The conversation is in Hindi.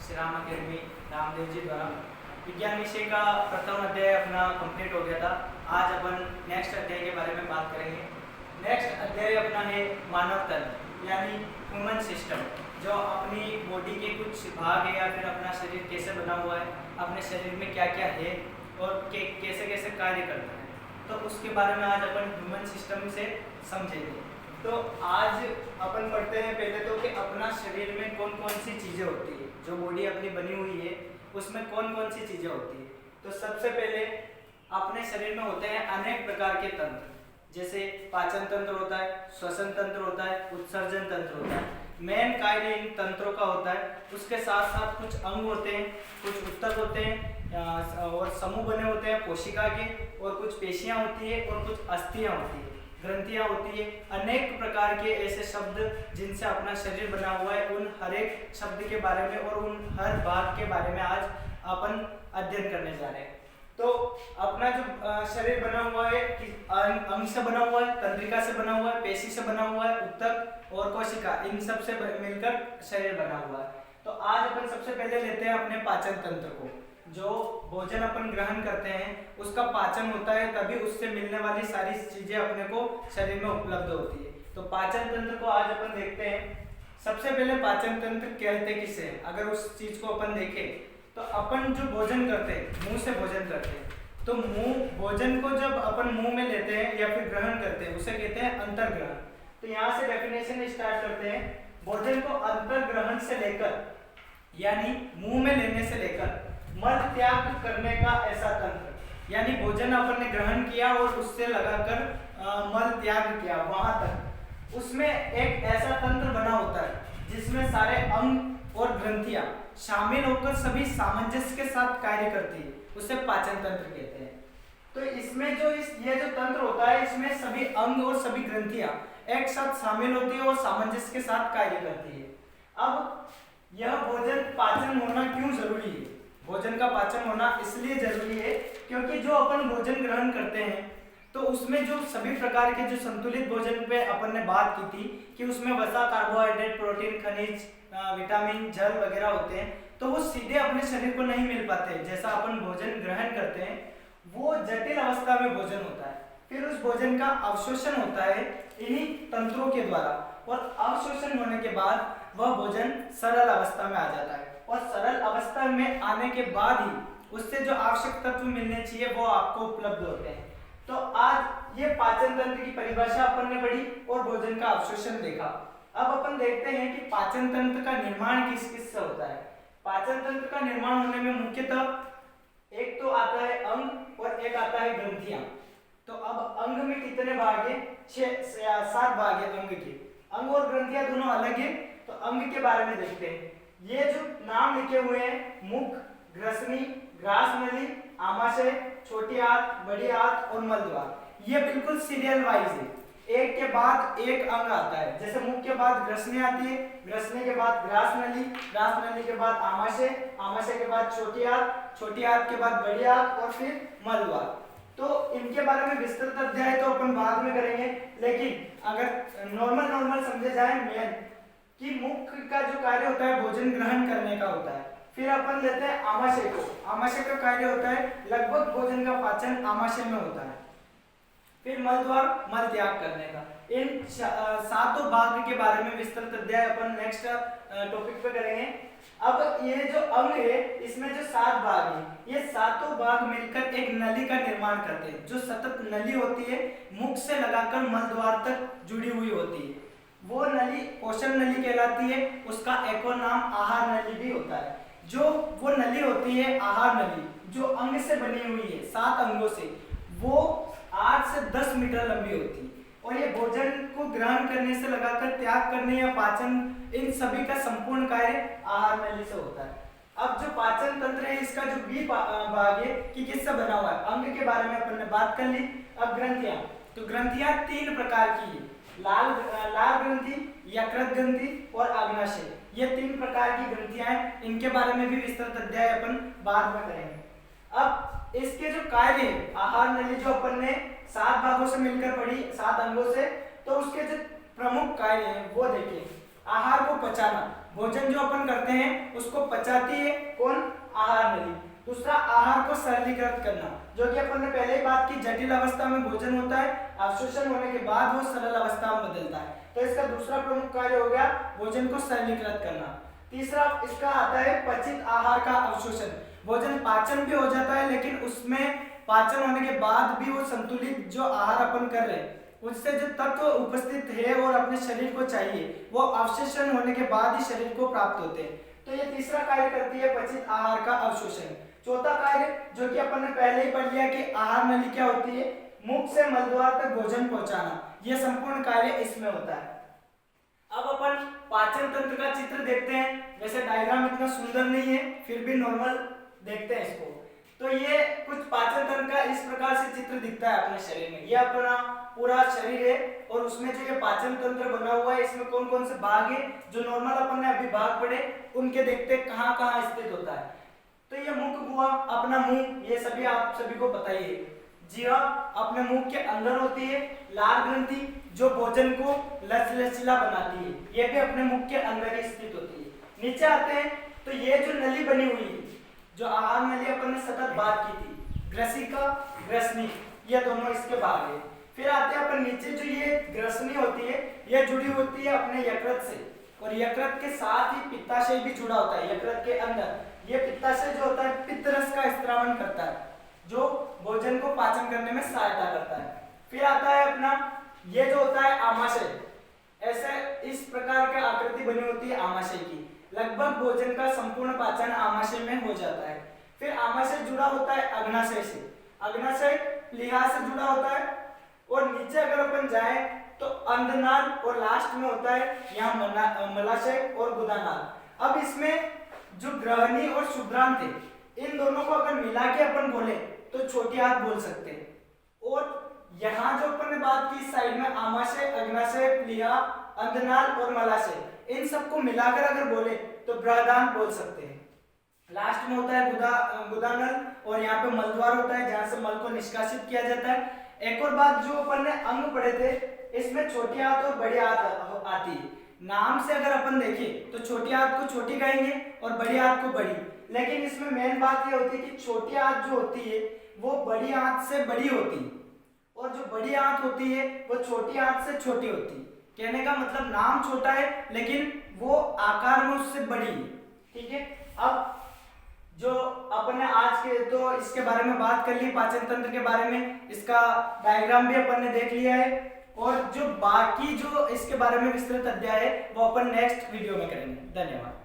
श्री राम अकेडमी रामदेव जी द्वारा विज्ञान विषय का प्रथम अध्याय अपना कंप्लीट हो गया था। आज अपन नेक्स्ट अध्याय के बारे में बात करेंगे। नेक्स्ट अध्याय अपना है मानव तंत्र यानी ह्यूमन सिस्टम, जो अपनी बॉडी के कुछ भाग है या फिर अपना शरीर कैसे बना हुआ है, अपने शरीर में क्या क्या है और कैसे कैसे कार्य करता है, तो उसके बारे में आज अपन ह्यूमन सिस्टम से समझेंगे। तो आज अपन पढ़ते हैं पहले तो कि अपना शरीर में कौन कौन सी चीज़ें होती है, जो बॉडी अपनी बनी हुई है उसमें कौन कौन सी चीज़ें होती है। तो सबसे पहले अपने शरीर में होते हैं अनेक प्रकार के तंत्र, जैसे पाचन तंत्र होता है, श्वसन तंत्र होता है, उत्सर्जन तंत्र होता है। मेन कार्य इन तंत्रों का होता है। उसके साथ साथ कुछ अंग होते हैं, कुछ ऊतक होते हैं और समूह बने होते हैं कोशिका के, और कुछ पेशियां होती है और कुछ अस्थियां होती है, ग्रंथियां होती है। अनेक प्रकार के ऐसे शब्द जिनसे अपना शरीर बना हुआ है, उन हर एक शब्द के बारे में और उन हर भाग के बारे में आज अपन अध्ययन करने जा रहे हैं। तो अपना जो शरीर बना हुआ है अंग से बना हुआ है, तंत्रिका से बना हुआ है, पेशी से बना हुआ है, ऊतक और कोशिका, इन सब से मिलकर शरीर बना हुआ है। तो आज अपन सबसे पहले लेते हैं अपने पाचन तंत्र को। जो भोजन अपन ग्रहण करते हैं उसका पाचन होता है, तभी उससे मिलने वाली सारी चीजें अपने को शरीर में उपलब्ध होती है। तो पाचन तंत्र को आज अपन देखते हैं। सबसे पहले पाचन तंत्र कहते किसे, अगर उस चीज को अपन देखें तो अपन जो भोजन करते हैं, मुंह से भोजन करते हैं, तो मुंह भोजन को जब अपन मुंह में लेते हैं या फिर ग्रहण करते हैं उसे कहते हैं अंतर्ग्रहण। तो यहाँ से डेफिनेशन स्टार्ट करते हैं। भोजन को अंतर्ग्रहण से लेकर यानी मुंह में लेने से लेकर मल त्याग करने का ऐसा तंत्र, यानी भोजन अपन ने ग्रहण किया और उससे लगाकर मल त्याग किया वहां तक, उसमें एक ऐसा तंत्र बना होता है जिसमें सारे अंग और ग्रंथियां शामिल होकर सभी सामंजस्य के साथ कार्य करती है, उसे पाचन तंत्र कहते हैं। तो इसमें ये जो तंत्र होता है, इसमें सभी अंग और सभी ग्रंथियां एक साथ शामिल होती है और सामंजस्य के साथ कार्य करती है। अब यह भोजन पाचन होना क्यों जरूरी है? भोजन का पाचन होना इसलिए जरूरी है क्योंकि जो अपन भोजन ग्रहण करते हैं तो उसमें जो सभी प्रकार के जो संतुलित भोजन पे अपन ने बात की थी कि उसमें वसा, कार्बोहाइड्रेट, प्रोटीन, खनिज, विटामिन, जल वगैरह होते हैं, तो वो सीधे अपने शरीर को नहीं मिल पाते। जैसा अपन भोजन ग्रहण करते हैं वो जटिल अवस्था में भोजन होता है, फिर उस भोजन का अवशोषण होता है इन्हीं तंत्रों के द्वारा, और अवशोषण होने के बाद वह भोजन सरल अवस्था में आ जाता है, और सरल अवस्था में आने के बाद ही उससे जो आवश्यक तत्व मिलने चाहिए वो आपको उपलब्ध होते हैं। तो आज ये पाचन तंत्र की परिभाषा अपन ने पढ़ी और भोजन का अवशोषण देखा। अब अपन देखते हैं कि पाचन तंत्र का निर्माण किस किस से होता है। पाचन तंत्र का निर्माण होने में मुख्यतः एक तो आता है अंग और एक आता है ग्रंथियां। तो अब अंग में कितने भाग है? 7 भाग है अंग के। अंग और ग्रंथियां दोनों अलग है। तो अंग के बारे में देखते हैं। ये जो नाम लिखे हुए हैं, मुख, ग्रसनी, ग्रास नली, आमाशय, छोटी आंत, बड़ी आंत और मलद्वार, ये बिल्कुल सीरियल वाइज है, एक के बाद एक अंग आता है। जैसे मुख के बाद ग्रसनी आती है, ग्रसनी के बाद ग्रास नली, ग्रास नली के बाद आमाशय, आमाशय के बाद छोटी आंत, छोटी आंत के बाद बड़ी आंत और फिर मलद्वार। तो इनके बारे में विस्तृत अध्याय तो अपन बाद में करेंगे, लेकिन अगर नॉर्मल समझे जाए मेन कि मुख का जो कार्य होता है भोजन ग्रहण करने का होता है। फिर अपन लेते हैं आमाशय को। आमाशय का कार्य होता है लगभग भोजन का पाचन आमाशय में होता है। फिर मलद्वार, मल त्याग करने का। इन 7 भाग के बारे में विस्तृत अध्याय अपन नेक्स्ट टॉपिक पे करेंगे। अब ये जो अंग है इसमें जो 7 भाग है, ये 7 भाग मिलकर एक नली का निर्माण करते हैं, जो सतत नली होती है, मुख से लगाकर मलद्वार तक जुड़ी हुई होती है। वो नली पोषण नली कहलाती है। उसका एक और नाम आहार नली भी होता है। जो वो नली होती है आहार नली, जो अंग से बनी हुई है 7 अंगों से, वो 8 से 10 मीटर लंबी होती है, और ये भोजन को ग्रहण करने से लगाकर त्याग करने या पाचन, इन सभी का संपूर्ण कार्य आहार नली से होता है। अब जो पाचन तंत्र है इसका जो बी भाग है कि किससे बना हुआ है, अंग के बारे में अपन ने बात कर ली। अब ग्रंथियां, तो ग्रंथियां 3 प्रकार की है, लाल ग्रंथि, यकृत ग्रंथि और आग्नाशय, ये 3 प्रकार की ग्रंथियां हैं। इनके बारे में भी विस्तृत अध्याय अपन बाद में करेंगे। अब इसके जो कार्य है, आहार नली जो अपन ने 7 भागों से मिलकर पढ़ी, 7 अंगों से, तो उसके जो प्रमुख कार्य हैं वो देखिए। आहार को पचाना, भोजन जो अपन करते हैं उसको पचाती है कौन? आहार नली। दूसरा, आहार को सरलीकृत करना, जो कि अपन ने पहले ही बात की, जटिल अवस्था में भोजन होता है, अवशोषण होने के बाद वो सरल अवस्था में बदलता है, तो इसका दूसरा प्रमुख कार्य हो गया भोजन को सरलीकृत करना। तीसरा इसका आता है पचित आहार का अवशोषण। भोजन पाचन भी हो जाता है, लेकिन उसमें पाचन होने के बाद भी वो संतुलित जो आहार अपन कर रहे हैं उससे जो तत्व उपस्थित है और अपने शरीर को चाहिए वो अवशोषण होने के बाद ही शरीर को प्राप्त होते हैं। तो ये तीसरा कार्य करती है पचित आहार का अवशोषण। चौथा कार्य जो कि अपन ने पहले ही पढ़ लिया कि आहार नली क्या होती है? मुख से मलद्वार तक भोजन पहुंचाना, यह संपूर्ण कार्य इसमें होता है। अब अपन पाचन तंत्र का चित्र देखते हैं। वैसे डायग्राम इतना सुंदर नहीं है, फिर भी नॉर्मल देखते हैं इसको। तो ये कुछ पाचन तंत्र का इस प्रकार से चित्र दिखता है अपने शरीर में। ये अपना पूरा शरीर है और उसमें जो ये पाचन तंत्र बना हुआ है इसमें कौन कौन से भाग है जो नॉर्मल अपन ने अभी भाग पढ़े उनके देखते कहाँ कहाँ स्थित होता है। तो ये मुख हुआ, अपना मुंह, ये सभी आप सभी को पता ही है। जीवा अपने मुंह के अंदर होती है। लार ग्रंथि जो भोजन को लचलचीला बनाती है, ये भी अपने मुख के अंदर ही स्थित होती है। नीचे आते हैं तो ये जो नली बनी हुई है, जो आहार नली अपन ने सतत बात की थी, ग्रसिका ग्रसनी, ये दोनों इसके भाग है। फिर आते हैं अपन नीचे, जो ये ग्रसनी होती है ये जुड़ी होती है अपने यकृत से, और यकृत के साथ ही पित्ताशय भी जुड़ा होता है। यकृत के अंदर ये पित्ताशय जो होता है पित्त रस का स्त्रावन करता है, जो भोजन को पाचन करने में सहायता करता है। फिर आता है अपना ये जो होता है आमाशय, ऐसे इस प्रकार की आकृति बनी होती है आमाशय की। लगभग भोजन का संपूर्ण पाचन आमाशय में हो जाता है। फिर आमाशय जुड़ा होता है अग्नाशय से, अग्नाशय प्लीहा से जुड़ा होता है, और नीचे अगर अपन जाए तो अंधनाल, और लास्ट में होता है यहाँ मलाशय और गुदानाल। अब इसमें जो ग्रहणी और शुभ्रांत है, इन दोनों को अगर मिला के अपन बोले तो छोटी आंत बोल सकते हैं। और यहाँ जो अपन ने बात की साइड में आमाशय, अग्नाशय, प्लीहा, अंधनाल और मलाशय, इन सबको मिलाकर अगर बोले तो बृहदांत बोल सकते हैं। लास्ट में होता है गुदानल, और यहाँ पे मलद्वार होता है जहाँ से मल को निष्कासित किया जाता है। एक और बात जो अपन ने अंग पढ़े थे, इसमें छोटी आंत और बड़ी आंत आती है। नाम से अगर अपन देखें तो छोटी आंत को छोटी कहेंगे और बड़ी आंत को बड़ी, लेकिन इसमें मेन बात ये होती है कि छोटी आंत जो होती है वो बड़ी आंत से बड़ी होती है, और जो बड़ी आंत होती है वो छोटी आंत से छोटी होती है। कहने का मतलब नाम छोटा है लेकिन वो आकार में उससे बड़ी है। ठीक है, अब जो अपन ने आज के तो इसके बारे में बात कर ली, पाचन तंत्र के बारे में, इसका डायग्राम भी अपन ने देख लिया है, और जो बाकी जो इसके बारे में विस्तृत अध्याय है वो अपन नेक्स्ट वीडियो में करेंगे। धन्यवाद।